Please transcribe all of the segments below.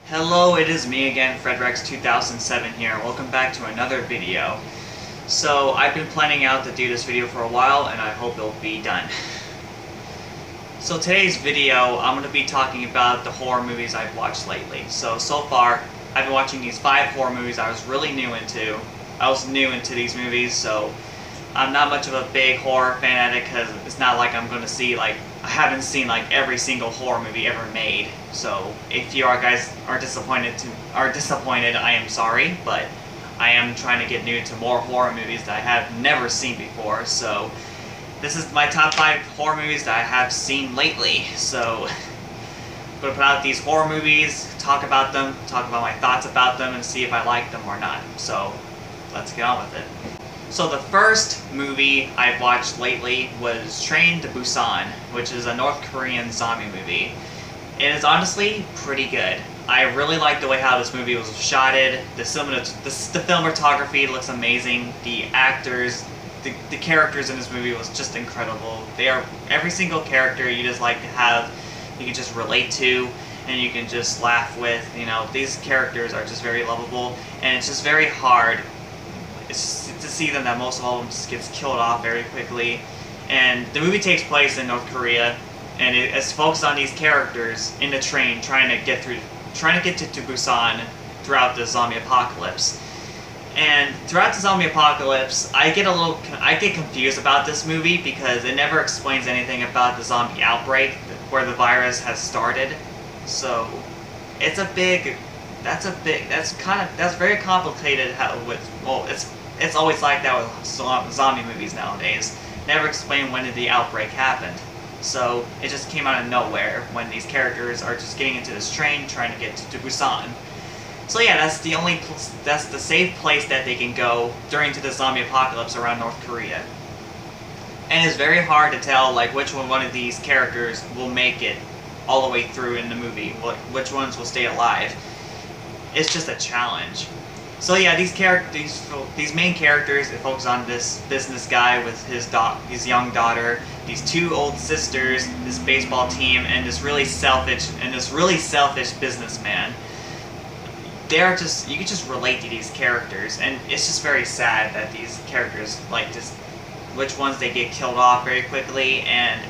Hello, it is me again, FredRex2007 here. Welcome back to another video. So, I've been planning out to do this video for a while, and I hope it'll be done. So today's video, I'm going to be talking about the horror movies I've watched lately. So far, I've been watching these 5 horror movies I was really new into. I was new into these movies, so I'm not much of a big horror fanatic because it's not like I'm going to see, I haven't seen every single horror movie ever made. So if you guys are disappointed, I am sorry, but I am trying to get new to more horror movies that I have never seen before. So this is my top 5 horror movies that I have seen lately. So I'm going to put out these horror movies, talk about them, talk about my thoughts about them, and see if I like them or not. So let's get on with it. So the first movie I've watched lately was Train to Busan, which is a North Korean zombie movie. It is honestly pretty good. I really like the way how this movie was shotted. The filmography looks amazing. The actors, the characters in this movie was just incredible. They are every single character you just like to have, you can just relate to, and you can just laugh with. You know, these characters are just very lovable, and it's just very hard to see them that most of all of them just gets killed off very quickly. And the movie takes place in North Korea, and it's focused on these characters in the train trying to get to Busan throughout the zombie apocalypse. And throughout the zombie apocalypse, I get confused about this movie because it never explains anything about the zombie outbreak, where the virus has started. So it's that's very complicated. It's always like that with zombie movies nowadays. Never explain when did the outbreak happened. So it just came out of nowhere when these characters are just getting into this train trying to get to Busan. So yeah, that's the safe place that they can go during the zombie apocalypse around North Korea. And it's very hard to tell which one of these characters will make it all the way through in the movie, which ones will stay alive. It's just a challenge. So yeah, these main characters, it focuses on this business guy with his young daughter, these 2 old sisters, this baseball team, and this really selfish businessman. You can just relate to these characters, and it's just very sad that these characters which ones they get killed off very quickly. And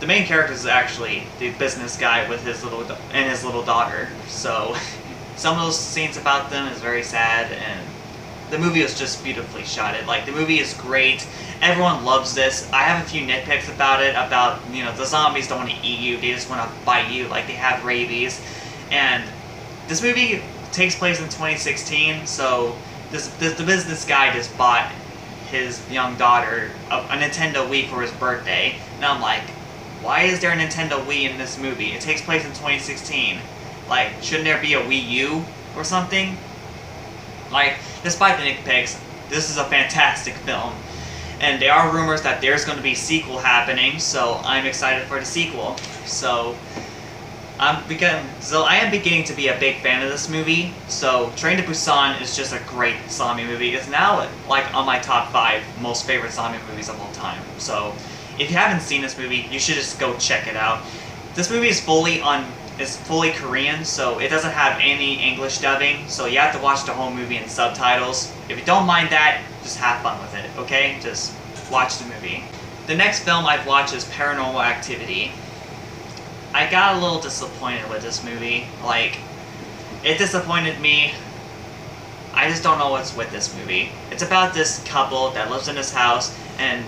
the main character is actually the business guy with his little daughter. So some of those scenes about them is very sad, and the movie was just beautifully shotted. The movie is great. Everyone loves this. I have a few nitpicks about it, the zombies don't want to eat you, they just want to bite you like they have rabies. And this movie takes place in 2016, so the business guy just bought his young daughter a Nintendo Wii for his birthday. And I'm like, why is there a Nintendo Wii in this movie? It takes place in 2016. Shouldn't there be a Wii U or something? Despite the nitpicks, this is a fantastic film. And there are rumors that there's going to be a sequel happening, so I'm excited for the sequel. So I am beginning to be a big fan of this movie. So Train to Busan is just a great zombie movie. It's now on my top 5 most favorite zombie movies of all time. So if you haven't seen this movie, you should just go check it out. This movie is fully Korean, so it doesn't have any English dubbing, so you have to watch the whole movie in subtitles. If you don't mind that, just have fun with it, okay? Just watch the movie. The next film I've watched is Paranormal Activity. I got a little disappointed with this movie. It disappointed me. I just don't know what's with this movie. It's about this couple that lives in this house, and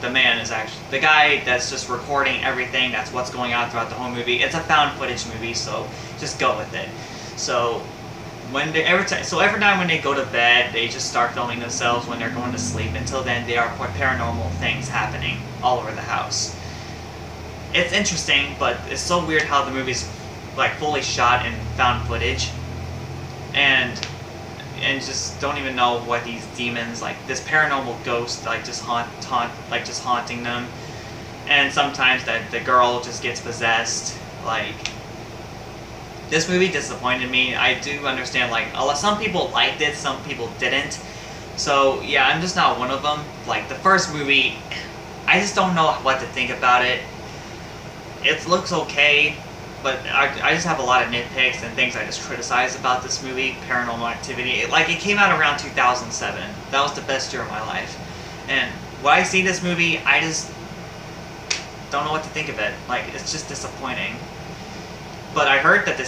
the man is actually the guy that's just recording everything. That's what's going on throughout the whole movie. It's a found footage movie, so just go with it. So every night when they go to bed, they just start filming themselves when they're going to sleep. Until then, there are paranormal things happening all over the house. It's interesting, but it's so weird how the movie's fully shot in found footage, and just don't even know what these demons, this paranormal ghost, just haunting them. And sometimes the girl just gets possessed. This movie disappointed me. I do understand, some people liked it, some people didn't. So yeah, I'm just not one of them. The first movie, I just don't know what to think about it. It looks okay. but I just have a lot of nitpicks and things I just criticize about this movie, Paranormal Activity. It came out around 2007. That was the best year of my life. And when I see this movie, I just don't know what to think of it. Like, it's just disappointing. But I heard that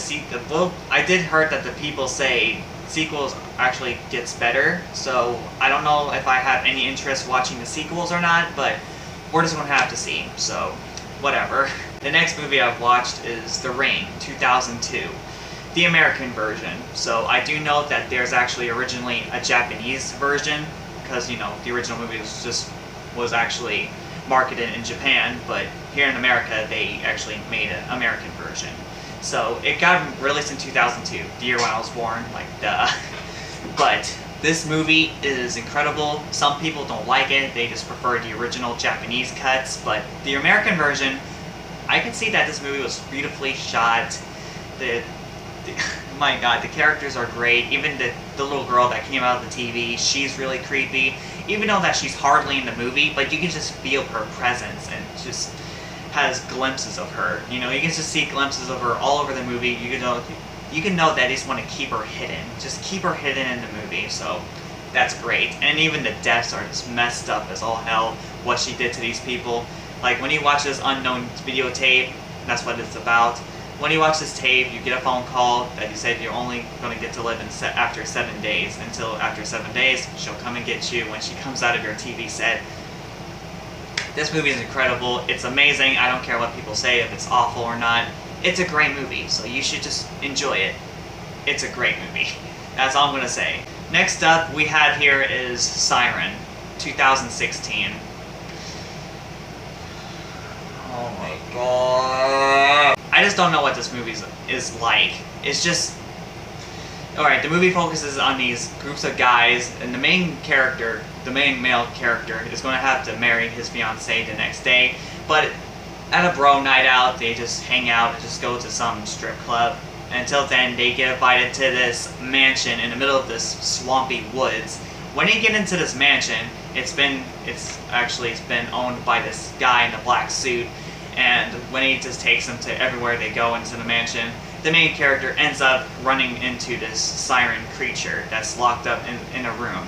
I did heard that the people say sequels actually gets better. So I don't know if I have any interest watching the sequels or not, but we're just gonna have to see. So whatever. The next movie I've watched is The Ring, 2002, the American version. So I do know that there's actually originally a Japanese version, because, you know, the original movie was actually marketed in Japan, but here in America they actually made an American version. So it got released in 2002, the year when I was born, like duh. But this movie is incredible. Some people don't like it, they just prefer the original Japanese cuts, but the American version, I can see that this movie was beautifully shot. My god, the characters are great. Even the little girl that came out of the TV, she's really creepy. Even though that she's hardly in the movie, but you can just feel her presence and just has glimpses of her. You know, you can just see glimpses of her all over the movie. You can know that they just want to keep her hidden. Just keep her hidden in the movie, so that's great. And even the deaths are just messed up as all hell, what she did to these people. Like, when you watch this unknown videotape, that's what it's about. When you watch this tape, you get a phone call that you said you're only going to get to live after 7 days. Until after 7 days, she'll come and get you when she comes out of your TV set. This movie is incredible. It's amazing. I don't care what people say, if it's awful or not. It's a great movie, so you should just enjoy it. It's a great movie. That's all I'm going to say. Next up we have here is Siren, 2016. Oh my god. I just don't know what this movie is like. It's just... Alright, the movie focuses on these groups of guys, and the main male character, is going to have to marry his fiancée the next day, but at a bro night out, they just hang out and just go to some strip club. Until then, they get invited to this mansion in the middle of this swampy woods. When you get into this mansion, it's been owned by this guy in a black suit, and when he just takes them to everywhere they go into the mansion, the main character ends up running into this siren creature that's locked up in a room.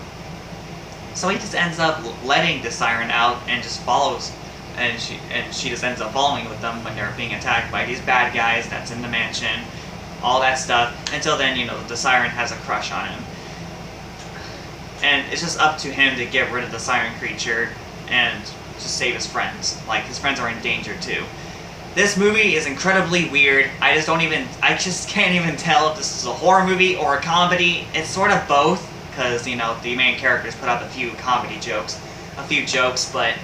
So he just ends up letting the siren out and just follows, and she just ends up following with them when they're being attacked by these bad guys that's in the mansion, all that stuff. Until then, you know, the siren has a crush on him. And it's just up to him to get rid of the siren creature and just save his friends. Like, his friends are in danger too. This movie is incredibly weird. I just can't even tell if this is a horror movie or a comedy. It's sort of both, because, you know, the main characters put up a few jokes, but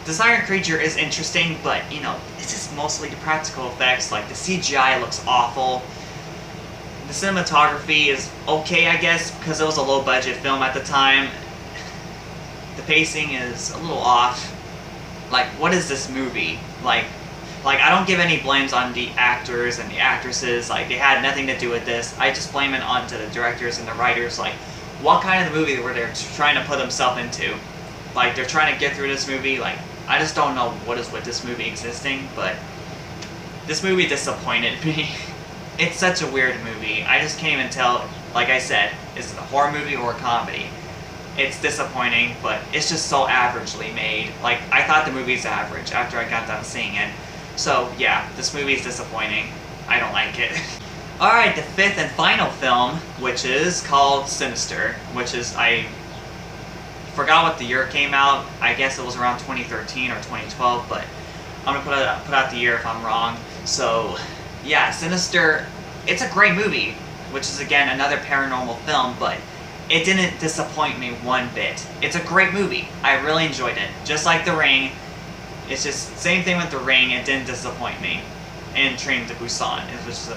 the siren creature is interesting, but, you know, it's just mostly the practical effects. Like, the CGI looks awful. The cinematography is okay, I guess, because it was a low-budget film at the time. The pacing is a little off. Like, what is this movie? Like, I don't give any blames on the actors and the actresses. Like, they had nothing to do with this. I just blame it onto the directors and the writers. Like, what kind of movie were they trying to put themselves into? Like, they're trying to get through this movie. Like, I just don't know what is with this movie existing, but this movie disappointed me. It's such a weird movie. I just can't even tell, like I said, is it a horror movie or a comedy? It's disappointing, but it's just so averagely made. Like, I thought the movie's average after I got done seeing it. So, yeah, this movie is disappointing. I don't like it. Alright, the fifth and final film, which is called Sinister, which is, I forgot what the year it came out. I guess it was around 2013 or 2012, but I'm gonna put out the year if I'm wrong. So, yeah, Sinister, it's a great movie, which is, again, another paranormal film, but it didn't disappoint me one bit. It's a great movie. I really enjoyed it. Just like The Ring, it's just same thing with The Ring, it didn't disappoint me. And Train to Busan, it was just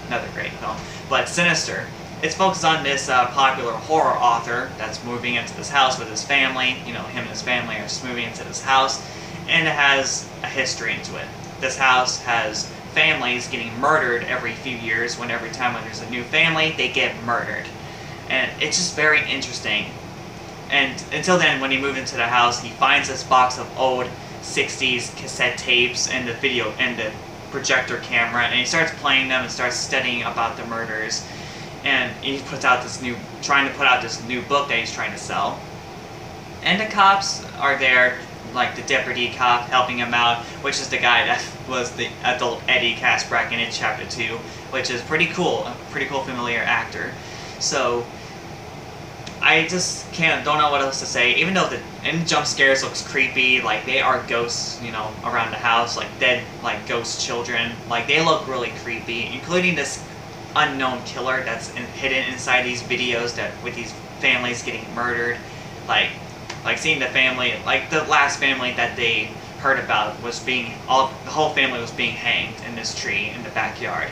another great film. But Sinister, it's focused on this popular horror author that's moving into this house with his family. You know, him and his family are just moving into this house, and it has a history into it. This house has families getting murdered every few years. Every time there's a new family, they get murdered. And it's just very interesting. And until then, when he moved into the house, he finds this box of old 60s cassette tapes and the projector camera, and he starts playing them and starts studying about the murders. And he puts out trying to put out this new book that he's trying to sell. And the cops are there, like the deputy cop helping him out, which is the guy that was the adult Eddie Kasprak in Chapter 2, which is pretty cool, a pretty cool familiar actor. So I just don't know what else to say. Even though the jump scares looks creepy, like they are ghosts, you know, around the house, like dead, like ghost children, like they look really creepy, including this unknown killer that's hidden inside these videos with these families getting murdered, like seeing the family, like the last family that they heard about was the whole family was being hanged in this tree in the backyard.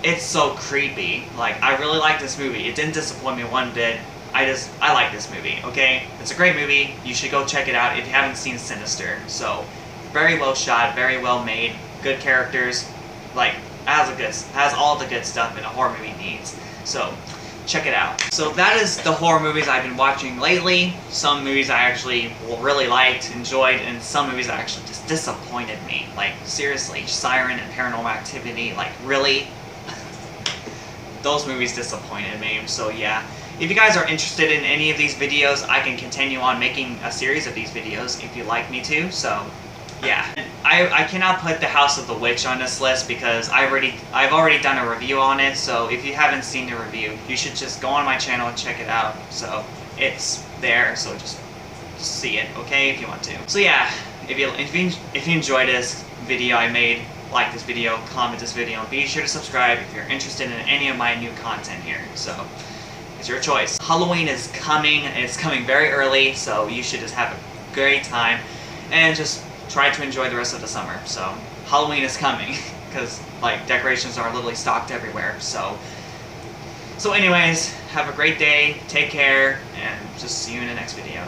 It's so creepy. Like, I really like this movie. It didn't disappoint me one bit. I like this movie, okay? It's a great movie. You should go check it out if you haven't seen Sinister. So, very well shot, very well made, good characters, like, has all the good stuff that a horror movie needs. So, check it out. So that is the horror movies I've been watching lately. Some movies I actually really liked, enjoyed, and some movies that actually just disappointed me. Like, seriously, Siren and Paranormal Activity, like, really? Those movies disappointed me, so yeah. If you guys are interested in any of these videos, I can continue on making a series of these videos if you'd like me to, so yeah. I cannot put The House of the Witch on this list because I've already done a review on it, so if you haven't seen the review, you should just go on my channel and check it out. So it's there, so just see it, okay, if you want to. So yeah, if you enjoyed this video I made, like this video, comment this video, and be sure to subscribe if you're interested in any of my new content here. So it's your choice. Halloween is coming, and it's coming very early, so you should just have a great time and just try to enjoy the rest of the summer. So Halloween is coming because like decorations are literally stocked everywhere. So anyways, have a great day, take care, and just see you in the next video.